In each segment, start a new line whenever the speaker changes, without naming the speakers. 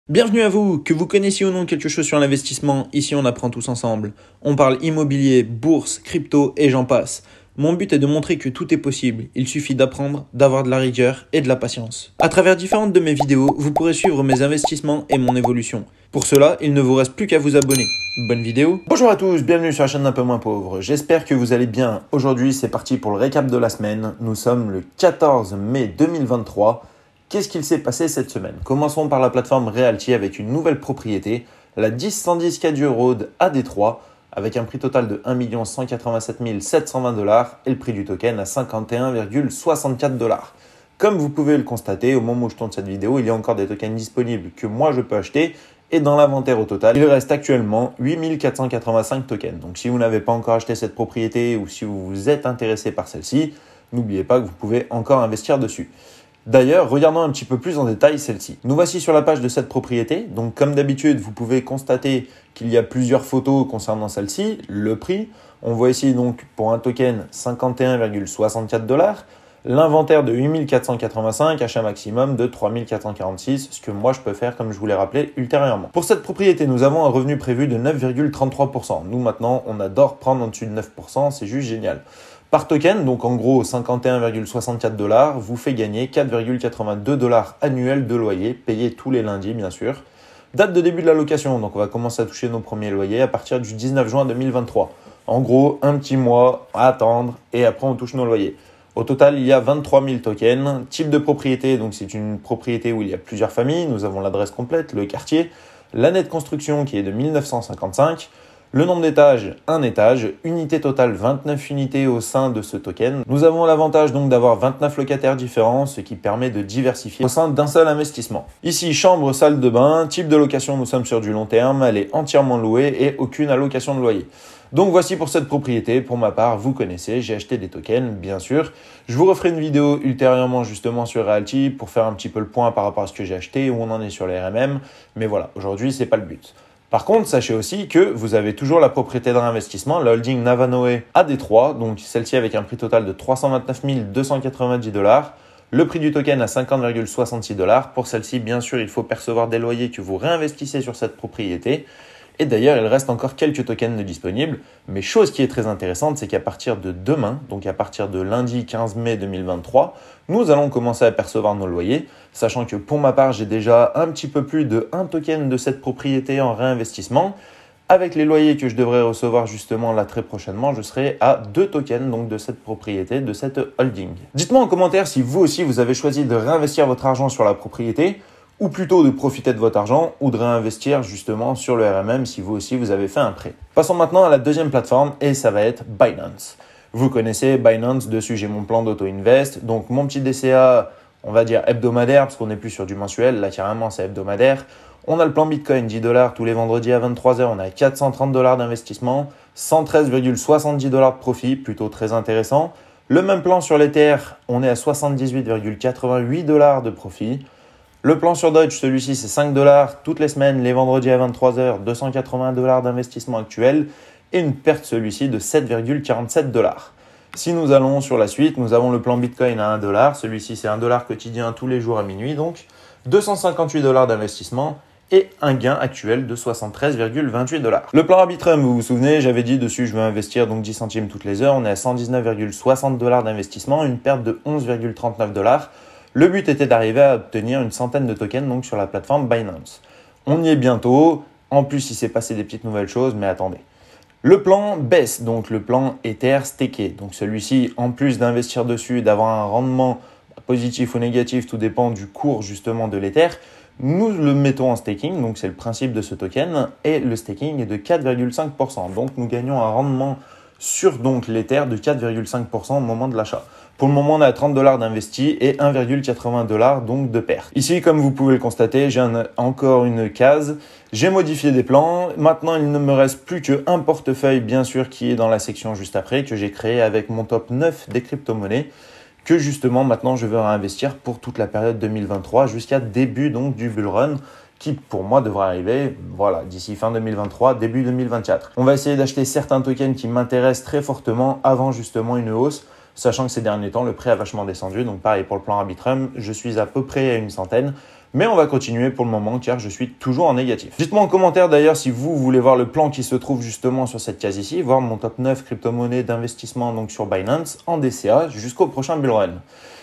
Bienvenue à vous, que vous connaissiez ou non quelque chose sur l'investissement, ici on apprend tous ensemble. On parle immobilier, bourse, crypto et j'en passe. Mon but est de montrer que tout est possible, il suffit d'apprendre, d'avoir de la rigueur et de la patience. À travers différentes de mes vidéos, vous pourrez suivre mes investissements et mon évolution. Pour cela, il ne vous reste plus qu'à vous abonner. Bonne vidéo. Bonjour à tous, bienvenue sur la chaîne d'un peu moins pauvre. J'espère que vous allez bien. Aujourd'hui, c'est parti pour le récap de la semaine. Nous sommes le 14 mai 2023. Qu'est-ce qu'il s'est passé cette semaine? Commençons par la plateforme Realty avec une nouvelle propriété, la 10110 Cadieux Road à Détroit, avec un prix total de 1 187 720 $ et le prix du token à 51,64 $. Comme vous pouvez le constater, au moment où je tourne cette vidéo, il y a encore des tokens disponibles que moi je peux acheter. Et dans l'inventaire au total, il reste actuellement 8485 tokens. Donc si vous n'avez pas encore acheté cette propriété ou si vous vous êtes intéressé par celle-ci, n'oubliez pas que vous pouvez encore investir dessus. D'ailleurs, regardons un petit peu plus en détail celle-ci. Nous voici sur la page de cette propriété. Donc comme d'habitude, vous pouvez constater qu'il y a plusieurs photos concernant celle-ci, le prix. On voit ici donc pour un token 51,64 $, l'inventaire de 8485, achat maximum de 3446, ce que moi je peux faire comme je vous l'ai rappelé ultérieurement. Pour cette propriété, nous avons un revenu prévu de 9,33%. Nous maintenant, on adore prendre en dessus de 9%, c'est juste génial. Par token, donc en gros 51,64 $, vous fait gagner 4,82 $ annuels de loyer, payé tous les lundis bien sûr. Date de début de la location, donc on va commencer à toucher nos premiers loyers à partir du 19 juin 2023. En gros, un petit mois à attendre et après on touche nos loyers. Au total, il y a 23 000 tokens. Type de propriété, donc c'est une propriété où il y a plusieurs familles. Nous avons l'adresse complète, le quartier, l'année de construction qui est de 1955. Le nombre d'étages, un étage, unité totale 29 unités au sein de ce token. Nous avons l'avantage donc d'avoir 29 locataires différents, ce qui permet de diversifier au sein d'un seul investissement. Ici, chambre, salle de bain, type de location, nous sommes sur du long terme, elle est entièrement louée et aucune allocation de loyer. Donc voici pour cette propriété, pour ma part, vous connaissez, j'ai acheté des tokens, bien sûr. Je vous referai une vidéo ultérieurement justement sur Realty pour faire un petit peu le point par rapport à ce que j'ai acheté, où on en est sur les RMM, mais voilà, aujourd'hui, c'est pas le but. Par contre, sachez aussi que vous avez toujours la propriété d'un investissement, la holding Navanoe à Détroit, donc celle-ci avec un prix total de 329 290 $. Le prix du token à 50,66 $. Pour celle-ci, bien sûr, il faut percevoir des loyers que vous réinvestissez sur cette propriété. Et d'ailleurs, il reste encore quelques tokens de disponibles. Mais chose qui est très intéressante, c'est qu'à partir de demain, donc à partir de lundi 15 mai 2023, nous allons commencer à percevoir nos loyers, sachant que pour ma part, j'ai déjà un petit peu plus de 1 token de cette propriété en réinvestissement. Avec les loyers que je devrais recevoir justement là très prochainement, je serai à 2 tokens donc de cette propriété, de cette holding. Dites-moi en commentaire si vous aussi vous avez choisi de réinvestir votre argent sur la propriété, ou plutôt de profiter de votre argent ou de réinvestir justement sur le RMM si vous aussi vous avez fait un prêt. Passons maintenant à la deuxième plateforme et ça va être Binance. Vous connaissez Binance, dessus j'ai mon plan d'auto-invest, donc mon petit DCA, on va dire hebdomadaire parce qu'on n'est plus sur du mensuel, là carrément c'est hebdomadaire. On a le plan Bitcoin 10 $ tous les vendredis à 23 h, on a 430 $ d'investissement, 113,70 $ de profit, plutôt très intéressant. Le même plan sur l'Ether, on est à 78,88 $ de profit. Le plan sur Dodge, celui-ci, c'est 5 $ toutes les semaines, les vendredis à 23 h, 280 $ d'investissement actuel et une perte celui-ci de 7,47 $. Si nous allons sur la suite, nous avons le plan Bitcoin à 1 $, celui-ci c'est 1 $ quotidien tous les jours à minuit, donc 258 $ d'investissement et un gain actuel de 73,28 $. Le plan Arbitrum, vous vous souvenez, j'avais dit dessus je veux investir donc 10 centimes toutes les heures, on est à 119,60 $ d'investissement, une perte de 11,39 $. Le but était d'arriver à obtenir une centaine de tokens donc sur la plateforme Binance. On y est bientôt. En plus, il s'est passé des petites nouvelles choses, mais attendez. Le plan baisse, donc le plan Ether staké. Donc celui-ci, en plus d'investir dessus et d'avoir un rendement positif ou négatif, tout dépend du cours justement de l'Ether, nous le mettons en staking. Donc c'est le principe de ce token. Et le staking est de 4,5%. Donc nous gagnons un rendement sur donc l'Ether de 4,5% au moment de l'achat. Pour le moment, on a 30 $ d'investis et 1,80 $ donc de perte. Ici, comme vous pouvez le constater, j'ai encore une case. J'ai modifié des plans. Maintenant, il ne me reste plus qu'un portefeuille, bien sûr, qui est dans la section juste après, que j'ai créé avec mon top 9 des crypto-monnaies, que justement, maintenant, je veux réinvestir pour toute la période 2023 jusqu'à début donc du bull run, qui pour moi devrait arriver voilà, d'ici fin 2023, début 2024. On va essayer d'acheter certains tokens qui m'intéressent très fortement avant justement une hausse, sachant que ces derniers temps, le prix a vachement descendu. Donc pareil pour le plan Arbitrum, je suis à peu près à une centaine. Mais on va continuer pour le moment car je suis toujours en négatif. Dites-moi en commentaire d'ailleurs si vous voulez voir le plan qui se trouve justement sur cette case ici, voir mon top 9 crypto-monnaies d'investissement donc sur Binance en DCA jusqu'au prochain bull run.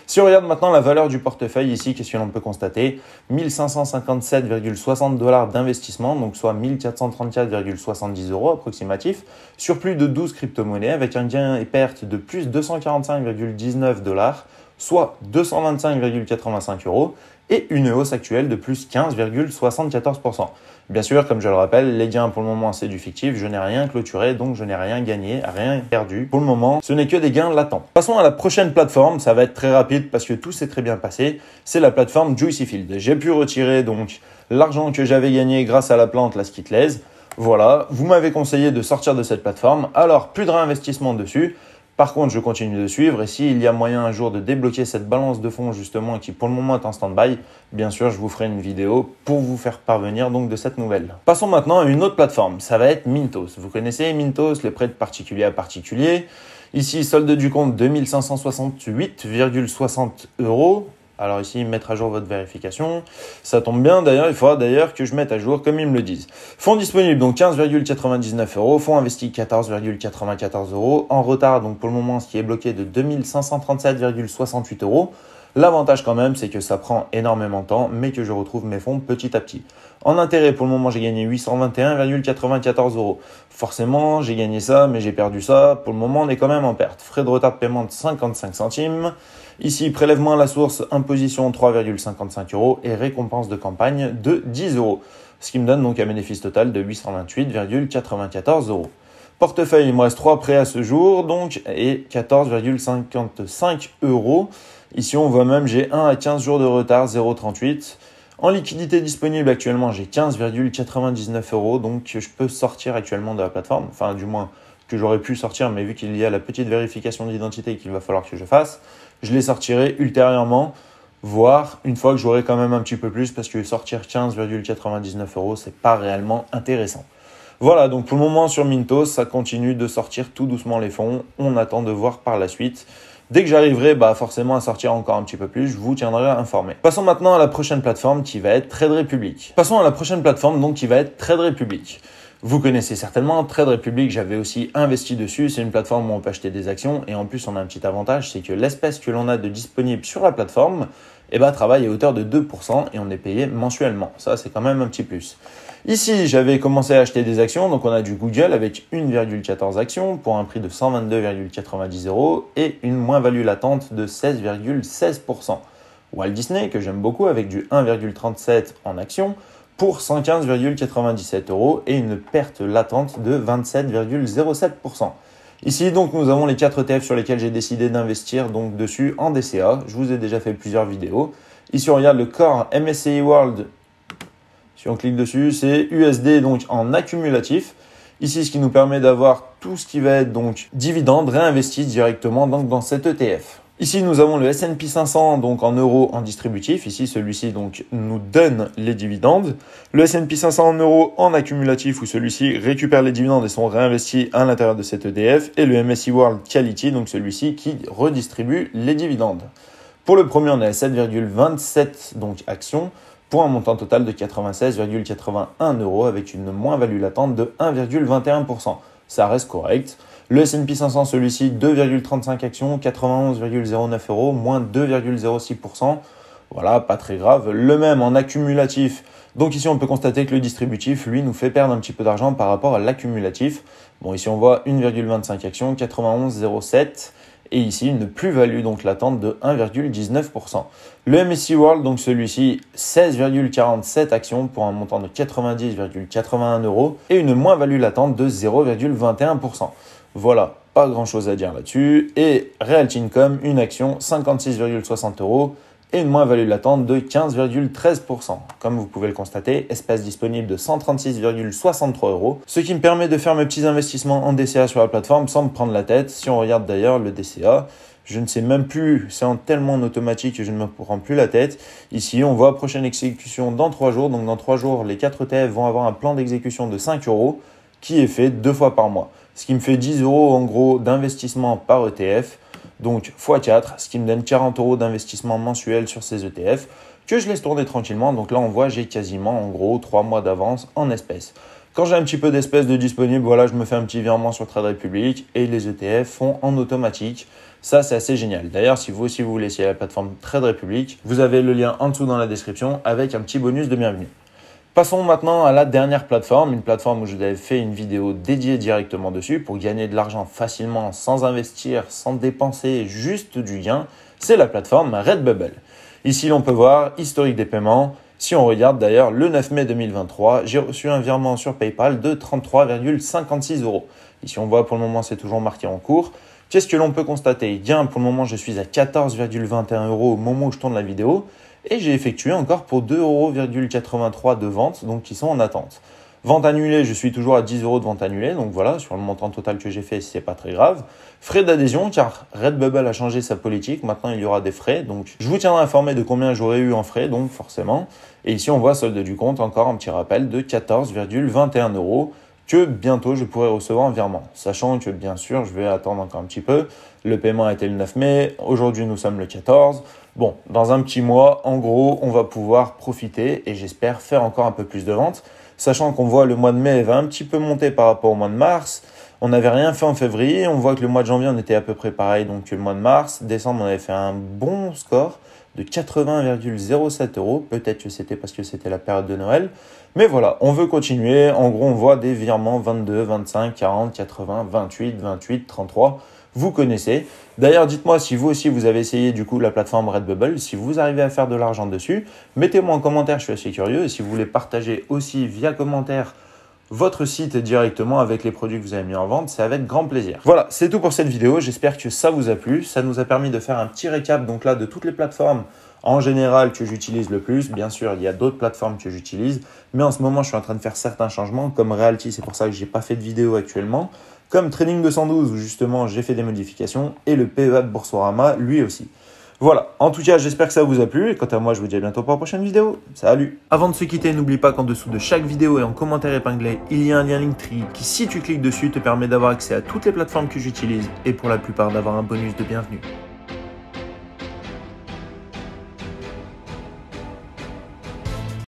Si on regarde maintenant la valeur du portefeuille ici, qu'est-ce que l'on peut constater? 1557,60 $ d'investissement, donc soit 1434,70 € approximatif, sur plus de 12 crypto-monnaies avec un gain et perte de plus 245,19 $, soit 225,85 € et une hausse actuelle de plus 15,74%. Bien sûr, comme je le rappelle, les gains pour le moment c'est du fictif, je n'ai rien clôturé, donc je n'ai rien gagné, rien perdu. Pour le moment, ce n'est que des gains latents. Passons à la prochaine plateforme, ça va être très rapide parce que tout s'est très bien passé. C'est la plateforme Juicy Field. J'ai pu retirer donc l'argent que j'avais gagné grâce à la plante, la Skittles. Voilà, vous m'avez conseillé de sortir de cette plateforme, alors plus de réinvestissement dessus. Par contre, je continue de suivre et s'il y a moyen un jour de débloquer cette balance de fonds justement qui pour le moment est en stand-by, bien sûr, je vous ferai une vidéo pour vous faire parvenir donc de cette nouvelle. Passons maintenant à une autre plateforme, ça va être Mintos. Vous connaissez Mintos, les prêts de particulier à particulier. Ici, solde du compte 2568,60 €. Alors ici, mettre à jour votre vérification. Ça tombe bien d'ailleurs, il faudra d'ailleurs que je mette à jour comme ils me le disent. Fonds disponibles, donc 15,99 €. Fonds investis, 14,94 €. En retard, donc pour le moment, ce qui est bloqué de 2537,68 €. L'avantage quand même, c'est que ça prend énormément de temps, mais que je retrouve mes fonds petit à petit. En intérêt, pour le moment, j'ai gagné 821,94 €. Forcément, j'ai gagné ça, mais j'ai perdu ça. Pour le moment, on est quand même en perte. Frais de retard de paiement de 55 centimes. Ici, prélèvement à la source, imposition 3,55 € et récompense de campagne de 10 €. Ce qui me donne donc un bénéfice total de 828,94 €. Portefeuille, il me reste 3 prêts à ce jour, donc, et 14,55 €. Ici, on voit même, j'ai 1 à 15 jours de retard, 0,38. En liquidité disponible, actuellement, j'ai 15,99 €, donc je peux sortir actuellement de la plateforme. Enfin, du moins, que j'aurais pu sortir, mais vu qu'il y a la petite vérification d'identité qu'il va falloir que je fasse, je les sortirai ultérieurement, voire une fois que j'aurai quand même un petit peu plus, parce que sortir 15,99 €, c'est pas réellement intéressant. Voilà, donc pour le moment sur Mintos, ça continue de sortir tout doucement les fonds. On attend de voir par la suite. Dès que j'arriverai forcément à sortir encore un petit peu plus, je vous tiendrai informé. Passons maintenant à la prochaine plateforme qui va être Trade Republic. Qui va être Trade Republic. Vous connaissez certainement Trade Republic, j'avais aussi investi dessus. C'est une plateforme où on peut acheter des actions et en plus on a un petit avantage, c'est que l'espèce que l'on a de disponible sur la plateforme travaille à hauteur de 2% et on est payé mensuellement. Ça, c'est quand même un petit plus. Ici, j'avais commencé à acheter des actions, donc on a du Google avec 1,14 actions pour un prix de 122,90 € et une moins-value latente de 16,16%. Walt Disney, que j'aime beaucoup, avec du 1,37 en actions pour 115,97 € et une perte latente de 27,07%. Ici, donc, nous avons les 4 ETF sur lesquels j'ai décidé d'investir donc dessus en DCA. Je vous ai déjà fait plusieurs vidéos. Ici, on regarde le Core MSCI World. Si on clique dessus, c'est USD donc en accumulatif. Ici, ce qui nous permet d'avoir tout ce qui va être donc dividende réinvesti directement donc dans cet ETF. Ici, nous avons le S&P 500 donc en euros en distributif. Ici, celui-ci donc nous donne les dividendes. Le S&P 500 en euros en accumulatif où celui-ci récupère les dividendes et sont réinvestis à l'intérieur de cet ETF. Et le MSCI World Quality, donc celui-ci qui redistribue les dividendes. Pour le premier, on est à 7,27 donc actions pour un montant total de 96,81 € avec une moins-value latente de 1,21%. Ça reste correct. Le S&P 500, celui-ci, 2,35 actions, 91,09 €, moins 2,06%. Voilà, pas très grave. Le même en accumulatif. Donc ici, on peut constater que le distributif, lui, nous fait perdre un petit peu d'argent par rapport à l'accumulatif. Bon, ici, on voit 1,25 actions, 91,07. Et ici, une plus-value donc latente de 1,19%. Le MSCI World, donc celui-ci, 16,47 actions pour un montant de 90,81 € et une moins-value latente de 0,21%. Voilà, pas grand-chose à dire là-dessus. Et Realty Income, une action, 56,60 € et une moins-value latente de 15,13%. Comme vous pouvez le constater, espace disponible de 136,63 €, ce qui me permet de faire mes petits investissements en DCA sur la plateforme sans me prendre la tête. Si on regarde d'ailleurs le DCA, je ne sais même plus, c'est tellement en automatique que je ne me prends plus la tête. Ici, on voit prochaine exécution dans 3 jours. Donc dans 3 jours, les 4 ETF vont avoir un plan d'exécution de 5 € qui est fait 2 fois par mois. Ce qui me fait 10 € en gros d'investissement par ETF. Donc x4, ce qui me donne 40 € d'investissement mensuel sur ces ETF. que je laisse tourner tranquillement. Donc là, on voit, j'ai quasiment en gros 3 mois d'avance en espèces. Quand j'ai un petit peu d'espèces de disponible, voilà, je me fais un petit virement sur Trade Republic et les ETF font en automatique. Ça, c'est assez génial. D'ailleurs, si vous aussi vous voulez essayer la plateforme Trade Republic, vous avez le lien en dessous dans la description avec un petit bonus de bienvenue. Passons maintenant à la dernière plateforme, une plateforme où je vous avais fait une vidéo dédiée directement dessus pour gagner de l'argent facilement, sans investir, sans dépenser, juste du gain. C'est la plateforme Redbubble. Ici, on peut voir historique des paiements. Si on regarde d'ailleurs, le 9 mai 2023, j'ai reçu un virement sur PayPal de 33,56 €. Ici, on voit pour le moment, c'est toujours marqué en cours. Qu'est-ce que l'on peut constater? Bien, pour le moment, je suis à 14,21 € au moment où je tourne la vidéo et j'ai effectué encore pour 2,83 € de vente, donc qui sont en attente. Vente annulée, je suis toujours à 10 € de vente annulée, donc voilà, sur le montant total que j'ai fait, c'est pas très grave. Frais d'adhésion, car Redbubble a changé sa politique, maintenant il y aura des frais, donc je vous tiendrai informé de combien j'aurais eu en frais, donc forcément. Et ici, on voit solde du compte, encore un petit rappel de 14,21 € que bientôt je pourrai recevoir en virement. Sachant que bien sûr, je vais attendre encore un petit peu. Le paiement a été le 9 mai, aujourd'hui nous sommes le 14. Bon, dans un petit mois, en gros, on va pouvoir profiter et j'espère faire encore un peu plus de ventes. Sachant qu'on voit le mois de mai va un petit peu monter par rapport au mois de mars. On n'avait rien fait en février, on voit que le mois de janvier on était à peu près pareil, donc le mois de mars. Décembre on avait fait un bon score de 80,07 €. Peut-être que c'était parce que c'était la période de Noël. Mais voilà, on veut continuer. En gros, on voit des virements 22, 25, 40, 80, 28, 28, 33. Vous connaissez. D'ailleurs, dites-moi si vous aussi vous avez essayé du coup la plateforme Redbubble, si vous arrivez à faire de l'argent dessus. Mettez-moi en commentaire, je suis assez curieux. Et si vous voulez partager aussi via commentaire votre site directement avec les produits que vous avez mis en vente, c'est avec grand plaisir. Voilà, c'est tout pour cette vidéo. J'espère que ça vous a plu. Ça nous a permis de faire un petit récap donc là de toutes les plateformes en général que j'utilise le plus. Bien sûr, il y a d'autres plateformes que j'utilise, mais en ce moment, je suis en train de faire certains changements comme Realty, c'est pour ça que j'ai pas fait de vidéo actuellement, comme Trading 212 où justement j'ai fait des modifications et le PEA de Boursorama lui aussi. Voilà, en tout cas, j'espère que ça vous a plu. Et quant à moi, je vous dis à bientôt pour la prochaine vidéo. Salut! Avant de se quitter, n'oublie pas qu'en dessous de chaque vidéo et en commentaire épinglé, il y a un lien Linktree qui, si tu cliques dessus, te permet d'avoir accès à toutes les plateformes que j'utilise et pour la plupart d'avoir un bonus de bienvenue.